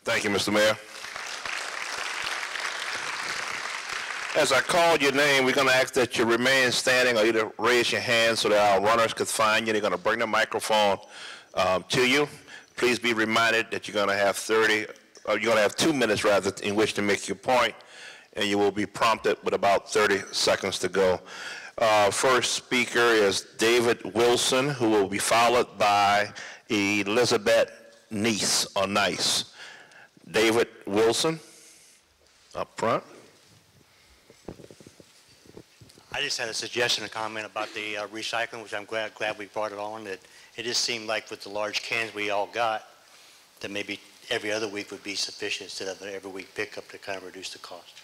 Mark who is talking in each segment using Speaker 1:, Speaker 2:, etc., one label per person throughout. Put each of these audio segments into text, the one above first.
Speaker 1: Thank you, Mr. Mayor. As I called your name, we're going to ask that you remain standing or either raise your hand so that our runners could find you. They're going to bring the microphone to you. Please be reminded that you're going to have 2 minutes rather in which to make your point, and you will be prompted with about 30 seconds to go. First speaker is David Wilson, who will be followed by Elizabeth Nice. David Wilson, up front.
Speaker 2: I just had a suggestion, a comment about the recycling, which I'm glad we brought it on. That it just seemed like with the large cans we all got, that maybe every other week would be sufficient instead of an every week pickup to kind of reduce the cost.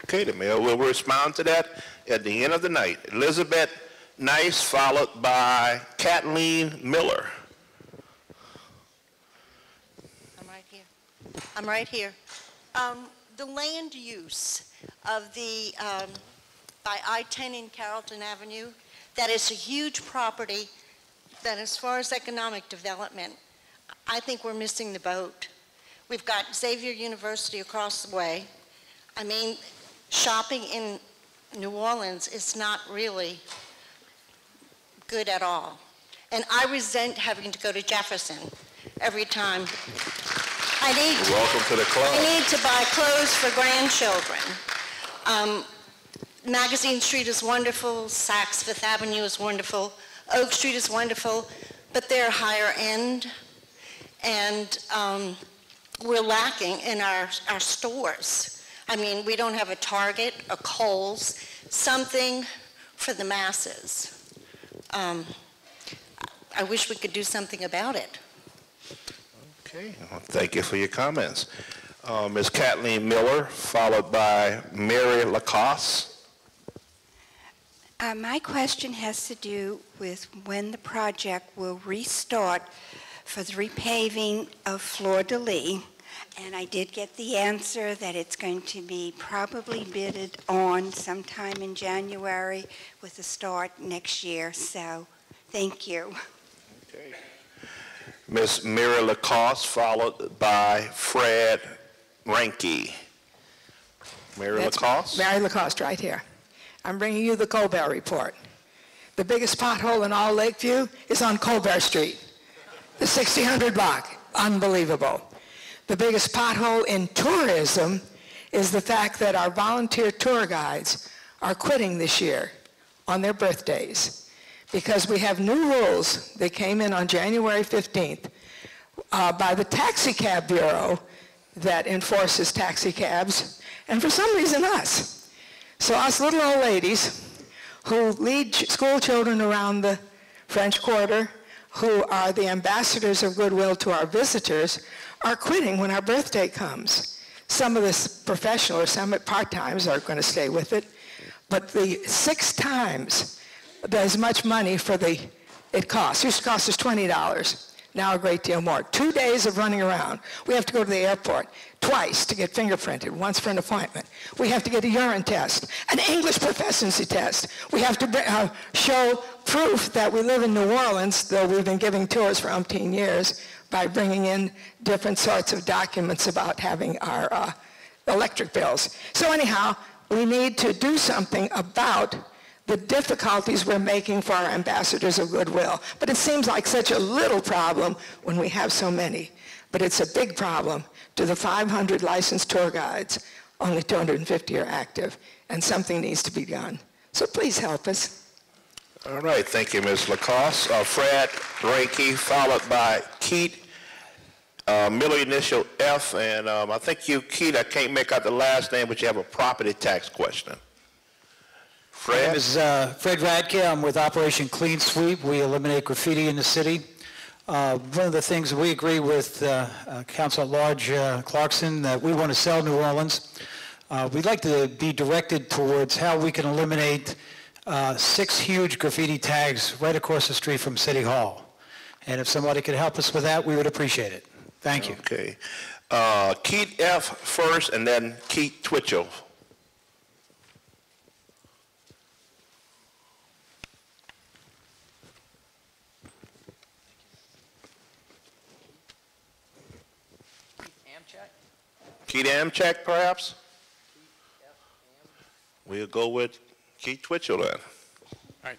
Speaker 1: Okay, the mayor will respond to that at the end of the night. Elizabeth Nice, followed by Kathleen Miller.
Speaker 3: I'm right here. The land use of the by I-10 in Carrollton Avenue, that is a huge property that as far as economic development, I think we're missing the boat. We've got Xavier University across the way. I mean, shopping in New Orleans is not really good at all. And I resent having to go to Jefferson every time.
Speaker 1: Welcome to the club.
Speaker 3: I need to buy clothes for grandchildren. Magazine Street is wonderful, Saks Fifth Avenue is wonderful, Oak Street is wonderful, but they're higher end, and we're lacking in our stores. I mean, we don't have a Target, a Kohl's, something for the masses. I wish we could do something about it.
Speaker 1: Okay, well, thank you for your comments. Ms. Kathleen Miller, followed by Mary Lacoste.
Speaker 4: My question has to do with when the project will restart for the repaving of Fleur de Lis. And I did get the answer that it's going to be probably bidded on sometime in January with a start next year. So thank you.
Speaker 1: Okay. Ms. Mary Lacoste, followed by Fred Ranke. Mary Lacoste?
Speaker 5: Mary Lacoste right here. I'm bringing you the Colbert report. The biggest pothole in all Lakeview is on Colbert Street, the 1600 block. Unbelievable. The biggest pothole in tourism is the fact that our volunteer tour guides are quitting this year on their birthdays because we have new rules that came in on January 15th by the Taxi Cab Bureau that enforces taxi cabs, and for some reason us. So us little old ladies who lead school children around the French Quarter, who are the ambassadors of goodwill to our visitors, are quitting when our birthday comes. Some of the professional or some part-times are going to stay with it, but the 6 times as much money for it costs. It used to cost us $20. Now a great deal more. 2 days of running around. We have to go to the airport twice to get fingerprinted, once for an appointment. We have to get a urine test, an English proficiency test. We have to show proof that we live in New Orleans, though we've been giving tours for umpteen years, by bringing in different sorts of documents about having our electric bills. So anyhow, we need to do something about the difficulties we're making for our ambassadors of goodwill. But it seems like such a little problem when we have so many. But it's a big problem to the 500 licensed tour guides. Only 250 are active, and something needs to be done. So please help us.
Speaker 1: All right, thank you, Ms. Lacoste. Fred Ranke, followed by Keith Miller, initial F, and I think you, Keith, I can't make out the last name, but you have a property tax question. Fred?
Speaker 6: My name is Fred Radke. I'm with Operation Clean Sweep. We eliminate graffiti in the city. One of the things we agree with Council at Large Clarkson, that we want to sell New Orleans. We'd like to be directed towards how we can eliminate 6 huge graffiti tags right across the street from City Hall. And if somebody could help us with that, we would appreciate it. Thank you.
Speaker 1: Okay. Keith F. first, and then Keith Twitchell. Keith Amchek, perhaps? We'll go with Keith Twitchell then.
Speaker 7: All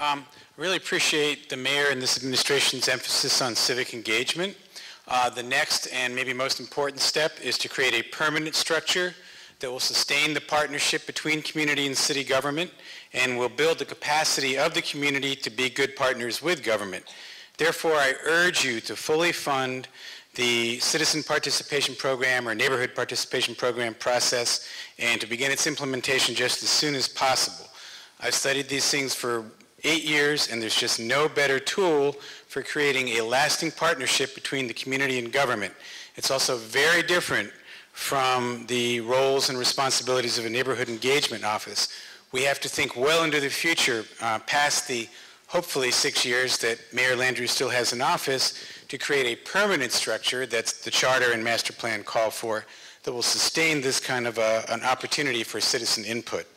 Speaker 7: right. Really appreciate the mayor and this administration's emphasis on civic engagement. The next and maybe most important step is to create a permanent structure that will sustain the partnership between community and city government and will build the capacity of the community to be good partners with government. Therefore, I urge you to fully fund the Citizen Participation Program or Neighborhood Participation Program process and to begin its implementation just as soon as possible. I've studied these things for 8 years, and there's just no better tool for creating a lasting partnership between the community and government. It's also very different from the roles and responsibilities of a neighborhood engagement office. We have to think well into the future, past the hopefully 6 years that Mayor Landrieu still has in office, to create a permanent structure that's the charter and master plan call for that will sustain this kind of an opportunity for citizen input.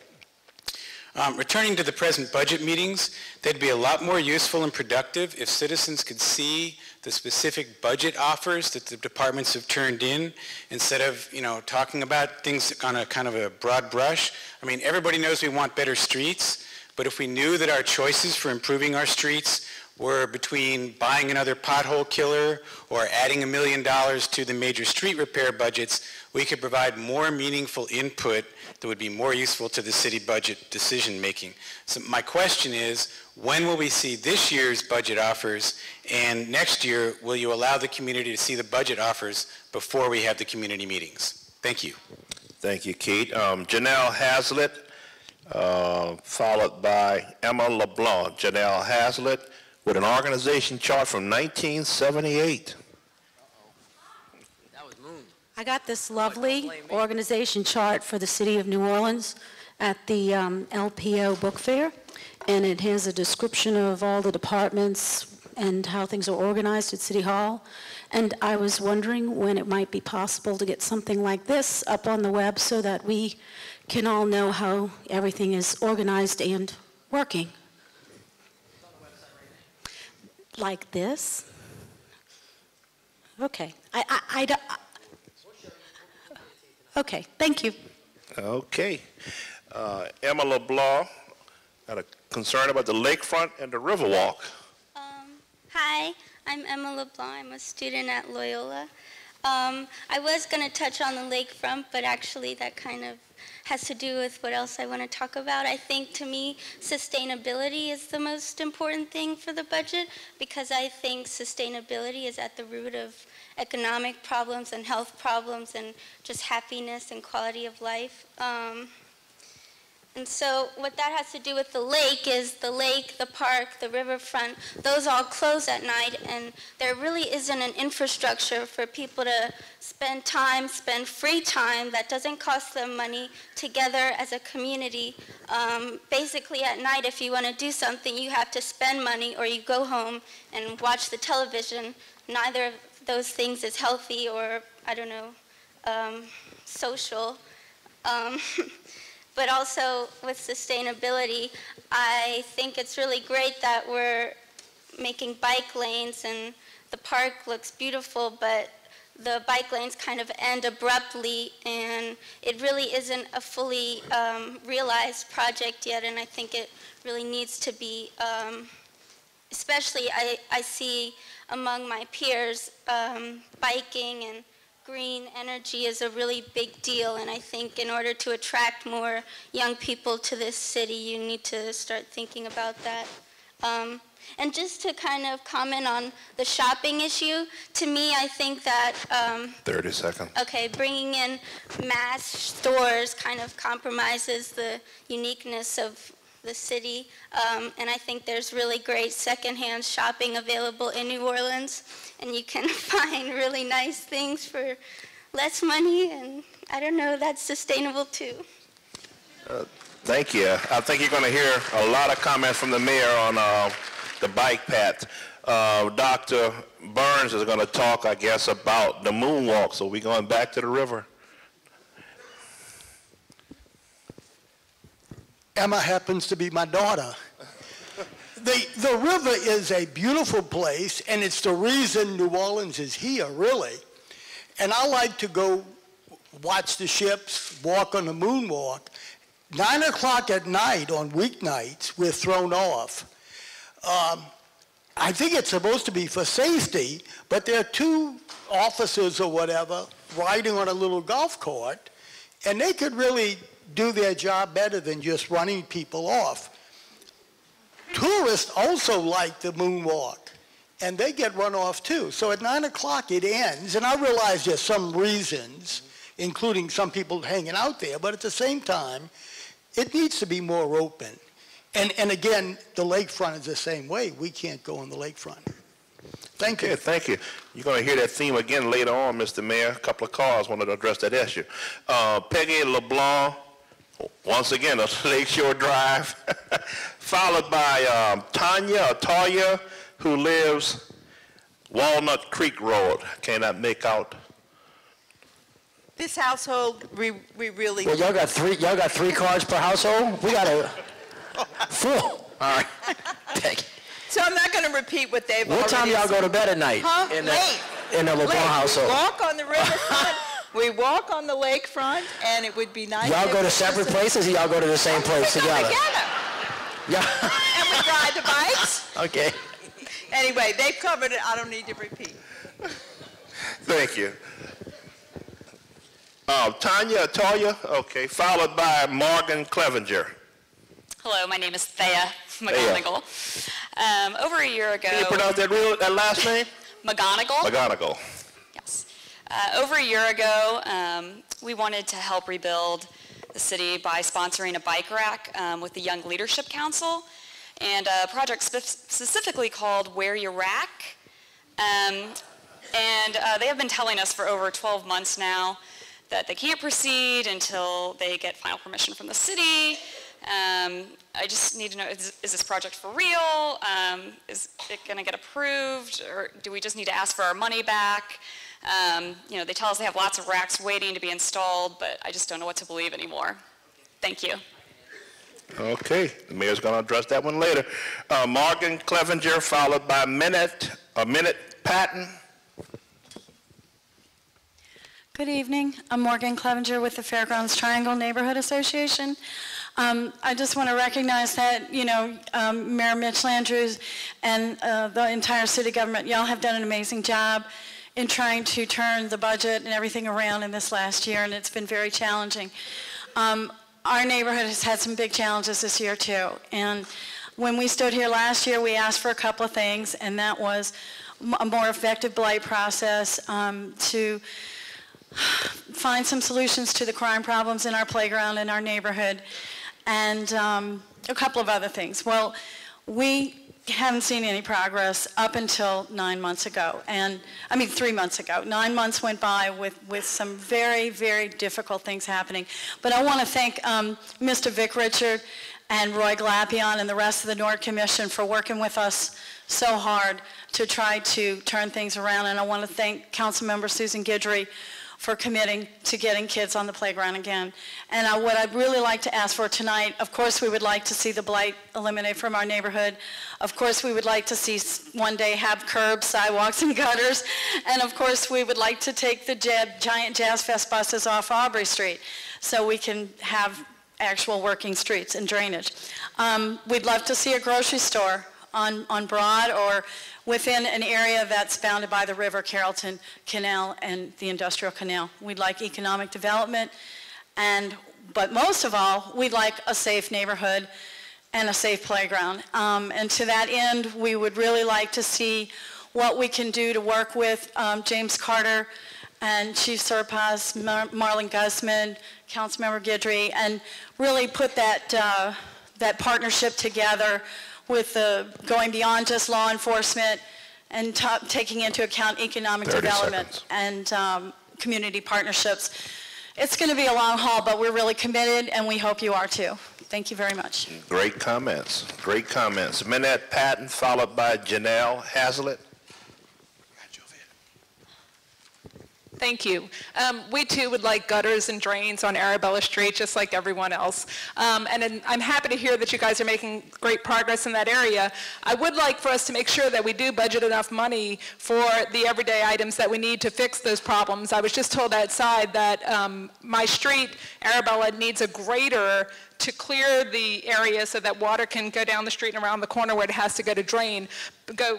Speaker 7: Returning to the present budget meetings, they'd be a lot more useful and productive if citizens could see the specific budget offers that the departments have turned in instead of, talking about things on a kind of a broad brush. I mean, everybody knows we want better streets, but if we knew that our choices for improving our streets were between buying another pothole killer or adding $1 million to the major street repair budgets, we could provide more meaningful input that would be more useful to the city budget decision making. So my question is, when will we see this year's budget offers, and next year will you allow the community to see the budget offers before we have the community meetings? Thank you.
Speaker 1: Thank you, Keith. Janelle Hazlitt, followed by Emma LeBlanc. Janelle Hazlitt with an organization chart from 1978.
Speaker 8: I got this lovely organization chart for the city of New Orleans at the LPO Book Fair, and it has a description of all the departments and how things are organized at City Hall. And I was wondering when it might be possible to get something like this up on the web so that we can all know how everything is organized and working. Like this? Okay. Okay, thank you.
Speaker 1: Okay. Emma LeBlanc got a concern about the lakefront and the Riverwalk.
Speaker 9: Hi, I'm Emma LeBlanc. I'm a student at Loyola. I was going to touch on the lakefront, but actually that kind of has to do with what else I want to talk about. I think, to me, sustainability is the most important thing for the budget, because I think sustainability is at the root of economic problems and health problems and just happiness and quality of life. And so what that has to do with the lake is the lake, the park, the riverfront, those all close at night, and there really isn't an infrastructure for people to spend time, spend free time that doesn't cost them money together as a community. Basically at night, if you want to do something, you have to spend money or you go home and watch the television. Neither of those things is healthy or, I don't know, social. But also with sustainability, I think it's really great that we're making bike lanes and the park looks beautiful, but the bike lanes kind of end abruptly, and it really isn't a fully realized project yet, and I think it really needs to be, especially I see among my peers, biking and green energy is a really big deal, and I think in order to attract more young people to this city, you need to start thinking about that. And just to kind of comment on the shopping issue, to me, I think that
Speaker 1: 30 seconds.
Speaker 9: Okay, bringing in mass stores kind of compromises the uniqueness of the city, and I think there's really great secondhand shopping available in New Orleans, and you can find really nice things for less money, and I don't know, that's sustainable too.
Speaker 1: Thank you. I think you're going to hear a lot of comments from the mayor on the bike path. Dr. Burns is going to talk, I guess, about the moonwalk, so we're going back to the river.
Speaker 10: Emma happens to be my daughter. The river is a beautiful place, and it's the reason New Orleans is here, really. And I like to go watch the ships, walk on the moonwalk. 9 o'clock at night on weeknights, we're thrown off. I think it's supposed to be for safety, but there are 2 officers or whatever riding on a little golf cart, and they could really do their job better than just running people off. Tourists also like the moonwalk, and they get run off too. So at 9 o'clock it ends, and I realize there's some reasons, including some people hanging out there, but at the same time, it needs to be more open. And again, the lakefront is the same way. We can't go on the lakefront. Thank you.
Speaker 1: Okay, thank you. You're going to hear that theme again later on, Mr. Mayor. A couple of callers wanted to address that issue. Peggy LeBlanc, once again, of Lakeshore Drive, followed by Tanya, who lives Walnut Creek Road. Cannot make out.
Speaker 11: This household, we really.
Speaker 12: Well, y'all got 3 cars per household? We got a 4. All right. Peggy.
Speaker 11: So I'm not going to repeat what they've already
Speaker 12: What time y'all go to bed at night?
Speaker 11: Huh?
Speaker 12: Late. In the LeBlanc household.
Speaker 11: We walk on the riverfront, we walk on the lakefront, and it would be nice.
Speaker 12: Y'all go to separate places, or y'all go to the same place together?
Speaker 11: Yeah. And we ride the bikes.
Speaker 12: Okay.
Speaker 11: Anyway, they've covered it. I don't need to repeat.
Speaker 1: Thank you. Tanya, okay, followed by Morgan Clevenger.
Speaker 13: Hello, my name is Thea McGonigal. Over a year ago...
Speaker 1: Can you pronounce that last name?
Speaker 13: McGonigal.
Speaker 1: McGonigal.
Speaker 13: Yes. Over a year ago, we wanted to help rebuild the city by sponsoring a bike rack with the Young Leadership Council, and a project specifically called Wear Your Rack. They have been telling us for over 12 months now that they can't proceed until they get final permission from the city. I just need to know, is this project for real? Is it going to get approved? Or do we just need to ask for our money back? They tell us they have lots of racks waiting to be installed, but I just don't know what to believe anymore. Thank you.
Speaker 1: Okay, the mayor's going to address that one later. Morgan Clevenger, followed by Minute Patton.
Speaker 14: Good evening. I'm Morgan Clevenger with the Fairgrounds Triangle Neighborhood Association. I just want to recognize that, Mayor Mitch Landrieu and the entire city government, y'all have done an amazing job in trying to turn the budget and everything around in this last year, and it's been very challenging. Our neighborhood has had some big challenges this year, too. And when we stood here last year, we asked for a couple of things, and that was a more effective blight process, to find some solutions to the crime problems in our playground in our neighborhood, and a couple of other things. Well, we haven't seen any progress up until 9 months ago, 3 months ago. 9 months went by with some very, very difficult things happening. But I want to thank Mr. Vic Richard and Roy Glapion and the rest of the Nord Commission for working with us so hard to try to turn things around. And I want to thank Councilmember Susan Guidry for committing to getting kids on the playground again. And what I'd really like to ask for tonight, of course we would like to see the blight eliminated from our neighborhood. Of course we would like to see one day have curbs, sidewalks, and gutters. And of course we would like to take the giant Jazz Fest buses off Aubrey Street so we can have actual working streets and drainage. We'd love to see a grocery store on Broad or within an area that's bounded by the River Carrollton Canal and the Industrial Canal. We'd like economic development, but most of all, we'd like a safe neighborhood and a safe playground. And to that end, we would really like to see what we can do to work with James Carter and Chief Surpaz, Marlon Guzman, Councilmember Guidry, and really put that partnership together with going beyond just law enforcement and taking into account economic development and community partnerships. It's going to be a long haul, but we're really committed, and we hope you are too. Thank you very much.
Speaker 1: Great comments. Great comments. Minette Patton, followed by Janelle Hazlitt.
Speaker 15: Thank you. We too would like gutters and drains on Arabella Street, just like everyone else. I'm happy to hear that you guys are making great progress in that area. I would like for us to make sure that we do budget enough money for the everyday items that we need to fix those problems. I was just told outside that my street, Arabella, needs a grader to clear the area so that water can go down the street and around the corner where it has to go to go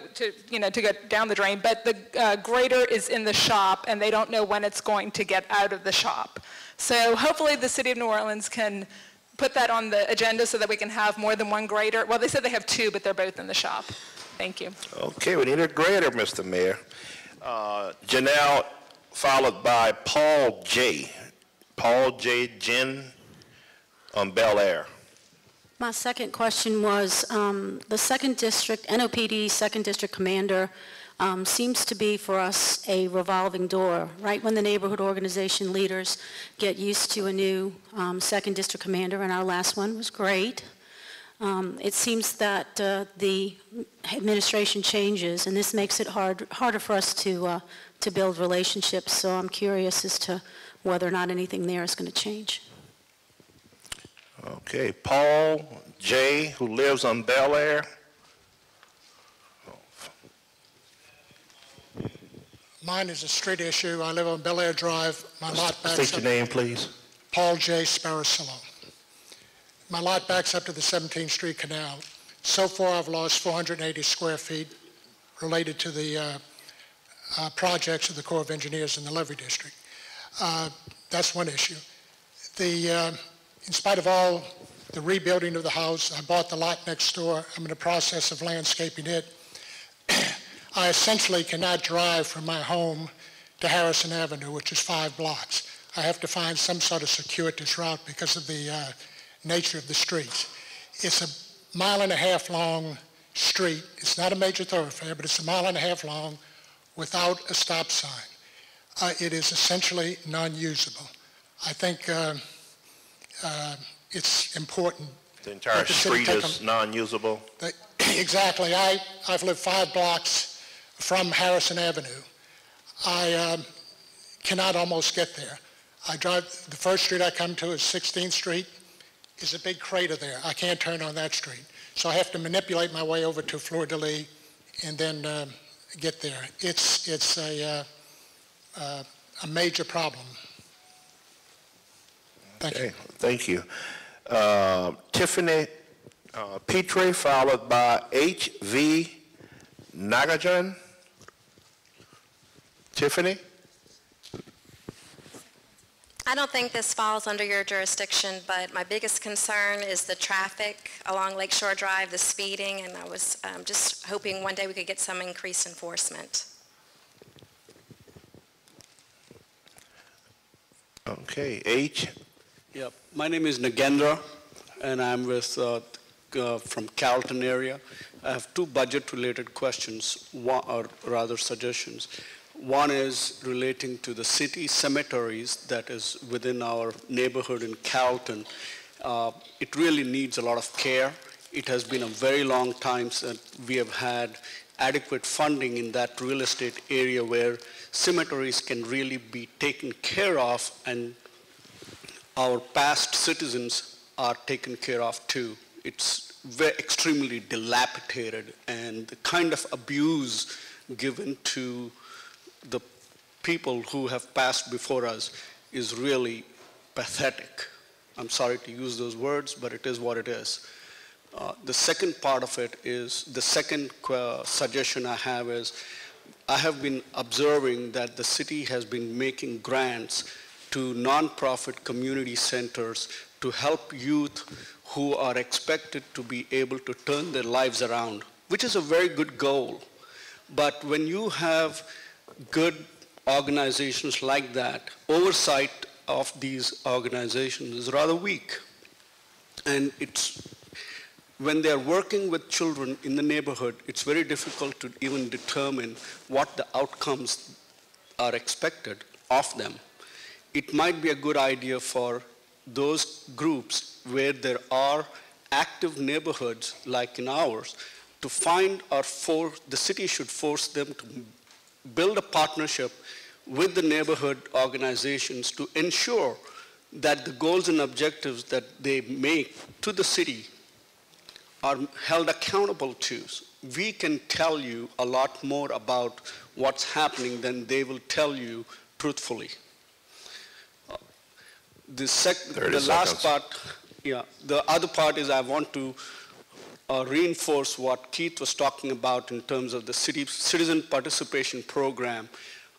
Speaker 15: down the drain. But the grader is in the shop, and they don't know when it's going to get out of the shop. So hopefully the City of New Orleans can put that on the agenda so that we can have more than one grader. Well, they said they have two, but they're both in the shop. Thank you.
Speaker 1: Okay, we need a grader, Mr. Mayor. Janelle, followed by Paul J. Paul J. Jen on Bel Air.
Speaker 8: My second question was, the second district, NOPD 2nd District Commander seems to be for us a revolving door. Right when the neighborhood organization leaders get used to a new 2nd District Commander, and our last one was great, it seems that the administration changes, and this makes it harder for us to build relationships. So I'm curious as to whether or not anything there is going to change.
Speaker 1: Okay, Paul J., who lives on Bel Air.
Speaker 16: Mine is a street issue. I live on Bel Air Drive. My lot backs
Speaker 1: State your
Speaker 16: up.
Speaker 1: name, please.
Speaker 16: Paul J. Sparacillo. My lot backs up to the 17th Street Canal. So far, I've lost 480 square feet related to the projects of the Corps of Engineers in the Levee District. That's one issue. In spite of all the rebuilding of the house, I bought the lot next door. I'm in the process of landscaping it. I essentially cannot drive from my home to Harrison Avenue, which is 5 blocks. I have to find some sort of circuitous route because of the nature of the streets. It's a 1.5 mile long street. It's not a major thoroughfare, but it's a 1.5 mile long without a stop sign. It is essentially non-usable. I think it's important.
Speaker 1: The entire street is non-usable?
Speaker 16: Exactly. I've lived 5 blocks from Harrison Avenue. I cannot almost get there. The first street I come to is 16th Street. There's a big crater there. I can't turn on that street. So I have to manipulate my way over to Fleur de Lis and then get there. It's a major problem. Thank you.
Speaker 1: Thank you. Tiffany Petrie, followed by H.V. Nagajan. Tiffany?
Speaker 17: I don't think this falls under your jurisdiction, but my biggest concern is the traffic along Lakeshore Drive, the speeding, and I was just hoping one day we could get some increased enforcement.
Speaker 1: Okay, H.
Speaker 18: Yeah, my name is Nagendra, and I'm with from Carlton area. I have 2 budget-related questions, or rather suggestions. One is relating to the city cemeteries that is within our neighborhood in Carlton. It really needs a lot of care. It has been a very long time since we have had adequate funding in that real estate area where cemeteries can really be taken care of, and our past citizens are taken care of too. It's extremely dilapidated, and the kind of abuse given to the people who have passed before us is really pathetic. I'm sorry to use those words, but it is what it is. The second part of it is, the second suggestion I have is, I have been observing that the city has been making grants to nonprofit community centers to help youth who are expected to be able to turn their lives around, which is a very good goal. But when you have good organizations like that, oversight of these organizations is rather weak. And when they're working with children in the neighborhood, it's very difficult to even determine what the outcomes are expected of them. It might be a good idea for those groups where there are active neighborhoods like in ours to find the city should force them to build a partnership with the neighborhood organizations to ensure that the goals and objectives that they make to the city are held accountable to. We can tell you a lot more about what's happening than they will tell you truthfully. The last part, the other part is I want to reinforce what Keith was talking about in terms of the citizen participation program.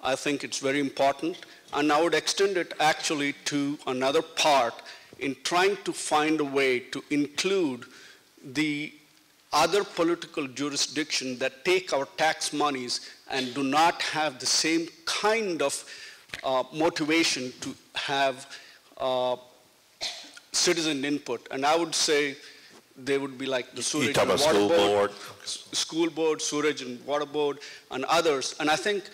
Speaker 18: I think it's very important, and I would extend it actually to another part in trying to find a way to include the other political jurisdictions that take our tax monies and do not have the same kind of motivation to have citizen input. And I would say they would be like the Sewerage and Water School Board, Sewerage and Water Board, and others. And I think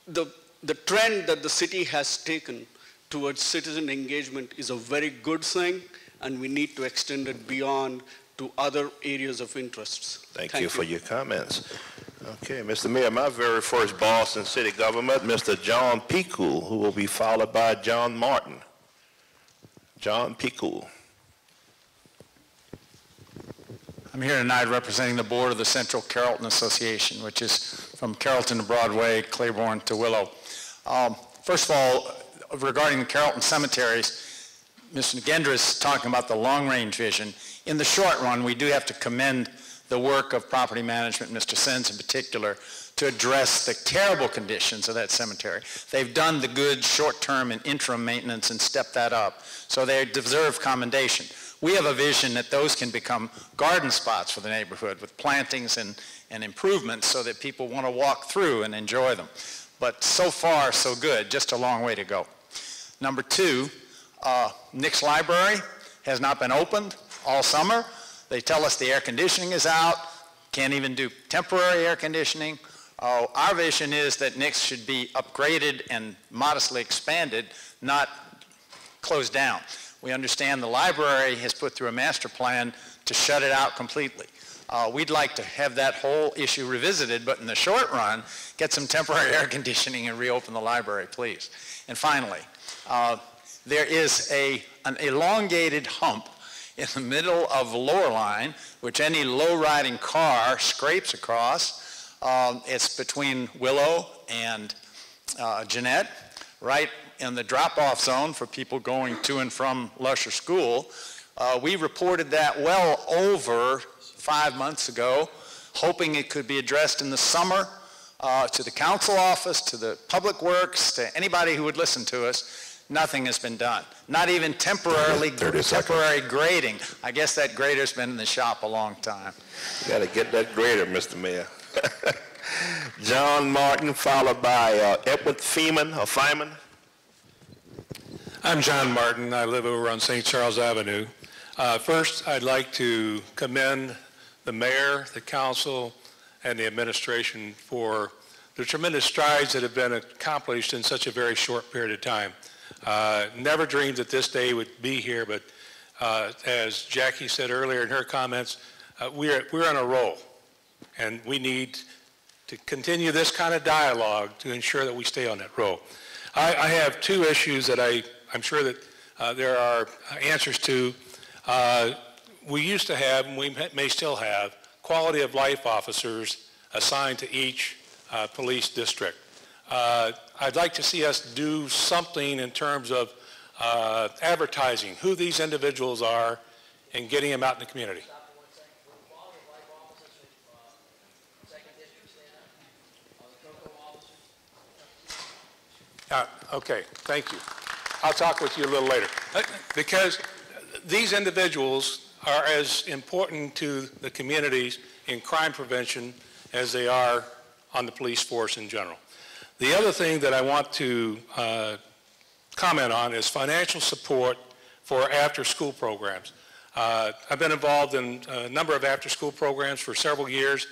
Speaker 18: the trend that the city has taken towards citizen engagement is a very good thing, and we need to extend it beyond to other areas of interests.
Speaker 1: Thank you for your comments. Okay, Mr. Mayor, my very first boss in city government, Mr. John Picool, who will be followed by John Martin. John Picool.
Speaker 19: I'm here tonight representing the board of the Central Carrollton Association, which is from Carrollton to Broadway, Claiborne to Willow. First of all, regarding the Carrollton cemeteries, Mr. Nagendra is talking about the long-range vision. In the short run, we do have to commend the work of property management, Mr. Sens in particular, to address the terrible conditions of that cemetery. They've done the good short-term and interim maintenance and stepped that up, so they deserve commendation. We have a vision that those can become garden spots for the neighborhood with plantings and improvements so that people want to walk through and enjoy them. But so far, so good, just a long way to go. Number two, Nick's Library has not been opened all summer. They tell us the air conditioning is out, can't even do temporary air conditioning. Our vision is that Nick's should be upgraded and modestly expanded, not closed down. We understand the library has put through a master plan to shut it out completely. We'd like to have that whole issue revisited, but in the short run, get some temporary air conditioning and reopen the library, please. And finally, there is an elongated hump in the middle of the lower line, which any low-riding car scrapes across. It's between Willow and Jeanette, right in the drop-off zone for people going to and from Lusher School. We reported that well over 5 months ago, hoping it could be addressed in the summer to the council office, to the public works, to anybody who would listen to us. Nothing has been done. Not even temporary grading. I guess that grader's been in the shop a long time.
Speaker 1: You got to get that grader, Mr. Mayor. John Martin, followed by Edward Feynman.
Speaker 20: I'm John Martin. I live over on St. Charles Avenue. First, I'd like to commend the mayor, the council, and the administration for the tremendous strides that have been accomplished in such a very short period of time. Never dreamed that this day would be here, but as Jackie said earlier in her comments, we're on a roll, and we need to continue this kind of dialogue to ensure that we stay on that roll. I have two issues that I'm sure that there are answers to. We used to have, and we may still have, quality of life officers assigned to each police district. I'd like to see us do something in terms of advertising who these individuals are and getting them out in the community. Okay, thank you. I'll talk with you a little later. Because these individuals are as important to the communities in crime prevention as they are on the police force in general. The other thing that I want to comment on is financial support for after-school programs. I've been involved in a number of after-school programs for several years.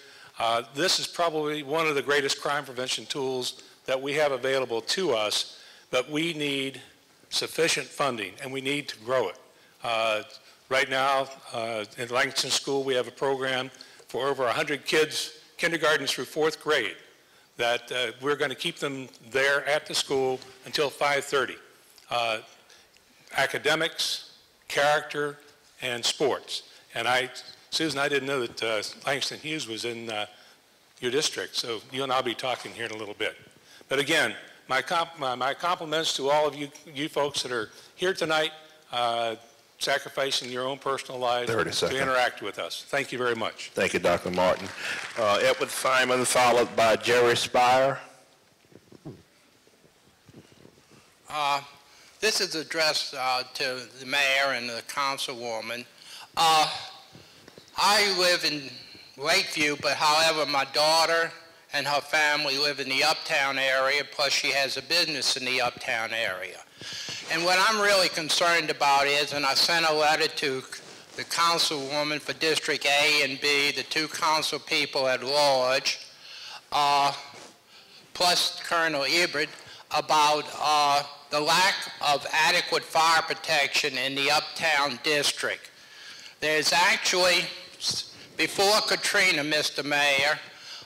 Speaker 20: This is probably one of the greatest crime prevention tools that we have available to us, but we need sufficient funding and we need to grow it. Right now, in Langston School, we have a program for over 100 kids, kindergarten through 4th grade, that we're going to keep them there at the school until 5:30. Academics, character, and sports. And Susan, I didn't know that Langston Hughes was in your district, so you and I'll be talking here in a little bit. But again, my compliments to all of you folks that are here tonight, sacrificing your own personal lives to interact with us. Thank you very much.
Speaker 1: Thank you, Dr. Martin. Edward Feynman, followed by Jerry Spire.
Speaker 21: This is addressed to the mayor and the councilwoman. I live in Lakeview, but however, my daughter and her family live in the Uptown area, plus she has a business in the Uptown area. And what I'm really concerned about is, and I sent a letter to the councilwoman for District A and B, the two council people at large, plus Colonel Ebert, about the lack of adequate fire protection in the Uptown district. There's actually, before Katrina, Mr. Mayor,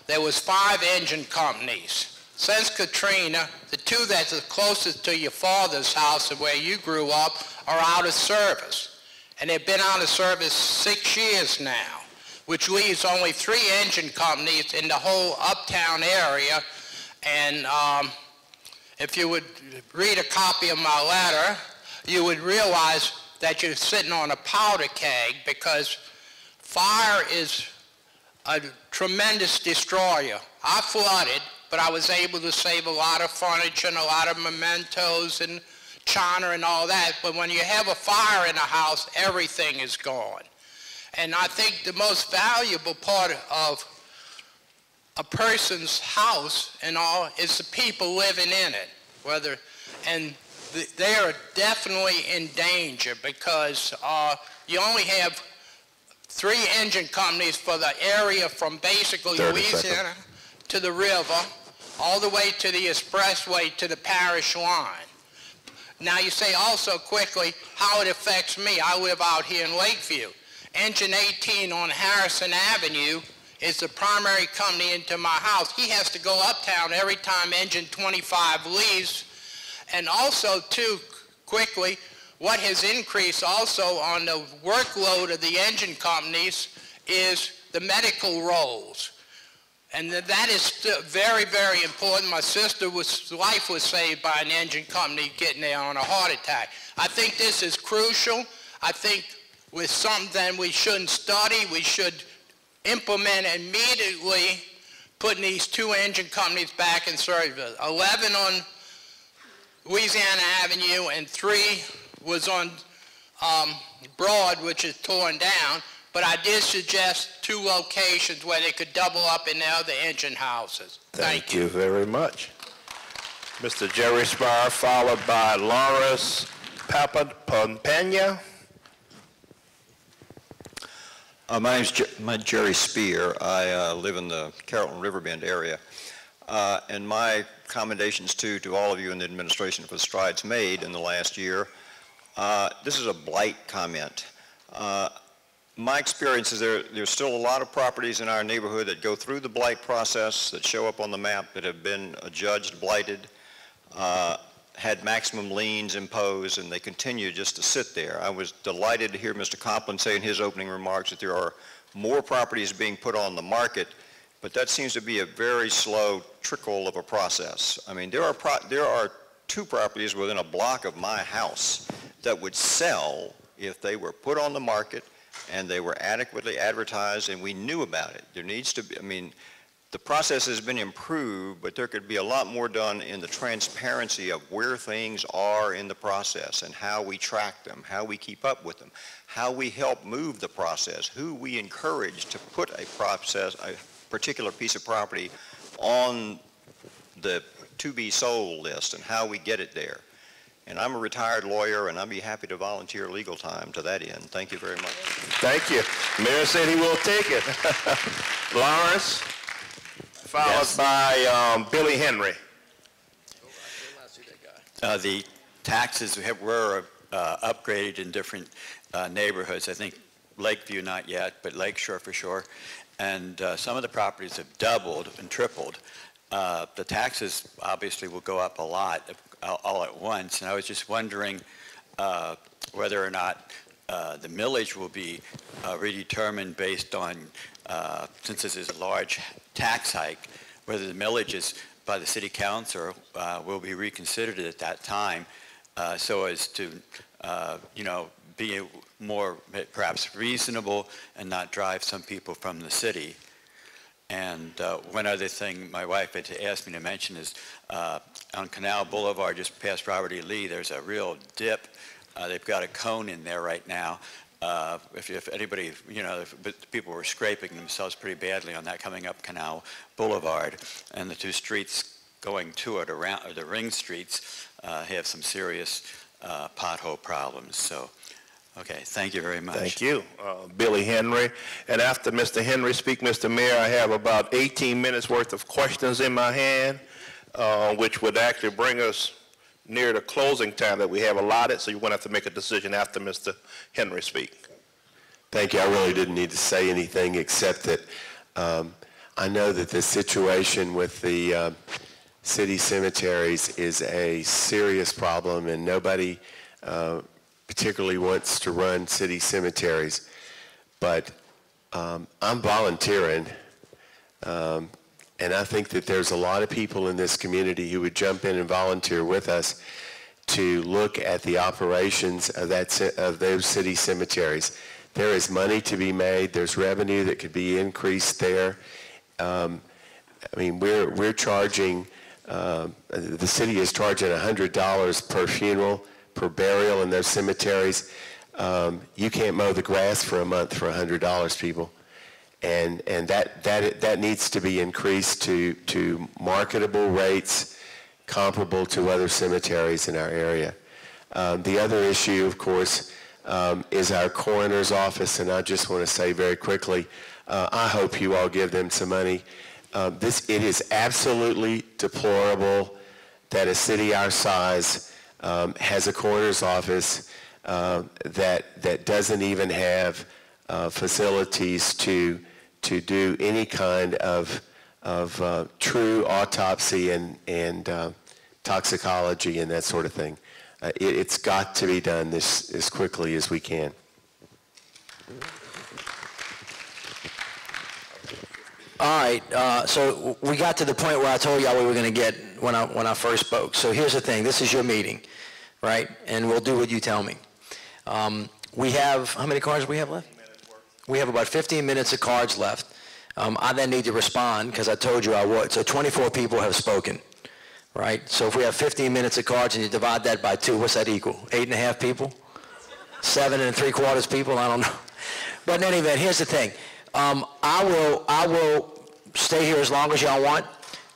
Speaker 21: there was 5 engine companies. Since Katrina, the 2 that's closest to your father's house and where you grew up are out of service. And they've been out of service 6 years now, which leaves only 3 engine companies in the whole Uptown area. And if you would read a copy of my letter, you would realize that you're sitting on a powder keg, because fire is a tremendous destroyer. I flooded, but I was able to save a lot of furniture and a lot of mementos and china and all that. But when you have a fire in a house, everything is gone. And I think the most valuable part of a person's house and all is the people living in it. They are definitely in danger, because you only have 3 engine companies for the area from basically Louisiana to the river, all the way to the expressway to the parish line. Now you say also quickly how it affects me. I live out here in Lakeview. Engine 18 on Harrison Avenue is the primary company into my house. He has to go uptown every time engine 25 leaves. And also, too, quickly, what has increased also on the workload of the engine companies is the medical rolls. And that is still very, very important. My sister's life was saved by an engine company getting there on a heart attack. I think this is crucial. I think with something that we shouldn't study, we should implement immediately putting these 2 engine companies back in service. 11 on Louisiana Avenue and 3 was on Broad, which is torn down. But I did suggest 2 locations where they could double up in the other engine houses.
Speaker 1: Thank you very much. Mr. Jerry Spire, followed by Lawrence Papadopoulos.
Speaker 22: My name's Jerry Spear. I live in the Carrollton Riverbend area. And my commendations to all of you in the administration for the strides made in the last year. This is a blight comment. My experience is there's still a lot of properties in our neighborhood that go through the blight process, that show up on the map, that have been adjudged blighted, had maximum liens imposed, and they continue just to sit there. I was delighted to hear Mr. Complin say in his opening remarks that there are more properties being put on the market, but that seems to be a very slow trickle of a process. I mean, there are 2 properties within a block of my house that would sell if they were put on the market and they were adequately advertised and we knew about it. There needs to be, I mean, the process has been improved, but there could be a lot more done in the transparency of where things are in the process and how we track them, how we keep up with them, how we help move the process, who we encourage to put a particular piece of property on the to-be-sold list and how we get it there. And I'm a retired lawyer, and I'd be happy to volunteer legal time to that end. Thank you very much.
Speaker 1: Thank you. Mayor said he will take it. Lawrence, followed by Billy Henry.
Speaker 23: The taxes were upgraded in different neighborhoods. I think Lakeview not yet, but Lakeshore for sure. And some of the properties have doubled and tripled. the taxes obviously will go up a lot all at once, and I was just wondering whether or not the millage will be redetermined based on, since this is a large tax hike, whether the millage is by the city council will be reconsidered at that time so as to, be more perhaps reasonable and not drive some people from the city. And one other thing my wife had asked me to mention is on Canal Boulevard, just past Robert E. Lee, there's a real dip. They've got a cone in there right now. If anybody, if people were scraping themselves pretty badly on that coming up Canal Boulevard, and the two streets going to it around, or the ring streets, have some serious pothole problems. So, okay, thank you very much.
Speaker 1: Thank you, Billy Henry. And after Mr. Henry speaks, Mr. Mayor, I have about 18 minutes worth of questions in my hand, which would actually bring us near the closing time that we have allotted, so you're going to have to make a decision after Mr. Henry speaks.
Speaker 2: Thank you. I really didn't need to say anything except that I know that the situation with the city cemeteries is a serious problem, and nobody particularly wants to run city cemeteries. But I'm volunteering, and I think that there's a lot of people in this community who would jump in and volunteer with us to look at the operations of those city cemeteries. There is money to be made. There's revenue that could be increased there. I mean, we're charging, the city is charging $100 per funeral, per burial in those cemeteries. You can't mow the grass for a month for $100, people. And that needs to be increased to marketable rates comparable to other cemeteries in our area. The other issue, of course, is our coroner's office, and I just want to say very quickly, I hope you all give them some money. It is absolutely deplorable that a city our size has a coroner's office that doesn't even have facilities to do any kind of true autopsy and toxicology and that sort of thing. It's got to be done as quickly as we can.
Speaker 12: All right, so we got to the point where I told y'all we were going to get when I first spoke. So here's the thing. This is your meeting, right? And we'll do what you tell me. We have, how many cards do we have left? We have about 15 minutes of cards left. I then need to respond because I told you I would. So 24 people have spoken, right? So if we have 15 minutes of cards and you divide that by 2, what's that equal? 8.5 people? 7 3/4 people? I don't know. But in any event, here's the thing. I will stay here as long as y'all want.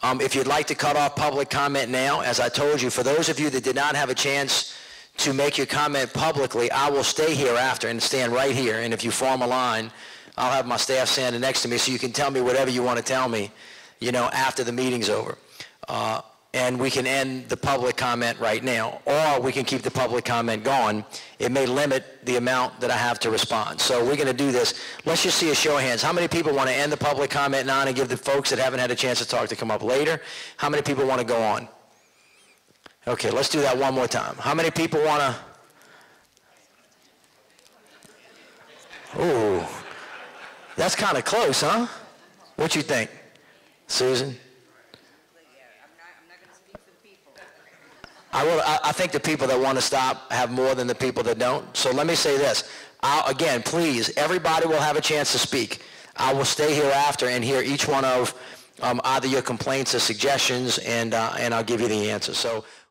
Speaker 12: If you'd like to cut off public comment now, as I told you, for those of you that did not have a chance to make your comment publicly, I will stay here after and stand right here. And if you form a line, I'll have my staff standing next to me so you can tell me whatever you want to tell me, after the meeting's over. And we can end the public comment right now, or we can keep the public comment going. It may limit the amount that I have to respond. So we're going to do this. Let's just see a show of hands. How many people want to end the public comment now and give the folks that haven't had a chance to talk to come up later? How many people want to go on? Okay, let's do that one more time. How many people want to? Ooh, that's kind of close, huh? What you think, Susan? I think the people that want to stop have more than the people that don't. So let me say this. Again, please, everybody will have a chance to speak. I will stay here after and hear each one of either your complaints or suggestions, and I'll give you the answer. So.